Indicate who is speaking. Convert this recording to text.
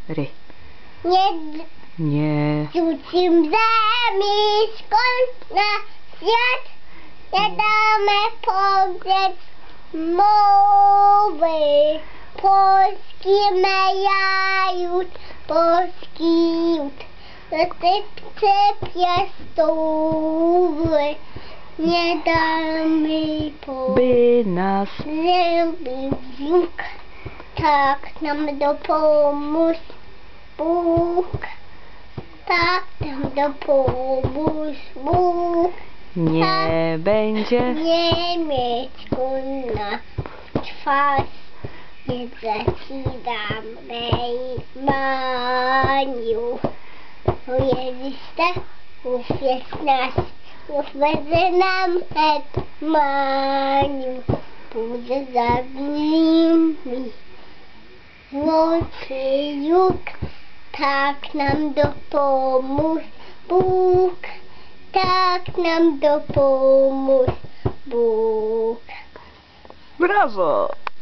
Speaker 1: Ry.
Speaker 2: Nie
Speaker 1: Nie.
Speaker 2: rzucim zemi szkol na świat. Nie damy powiedz mowy. Polski mejajut, polski jut. Sypce piastowy. Nie damy
Speaker 1: By nas
Speaker 2: zęby włók. Tak nam dopomóż Bóg. Tak nam dopomóż Bóg.
Speaker 1: nie będzie.
Speaker 2: Niemiecku na twarz. Nie zacinam Maniu. Ujeździste, mów jest nasz. Mów będzie nam Maniu. Pójdę za nimi. Złoty jug. Tak nam dopomóż Bóg. Tak nam dopomóż Bóg.
Speaker 1: Brawo!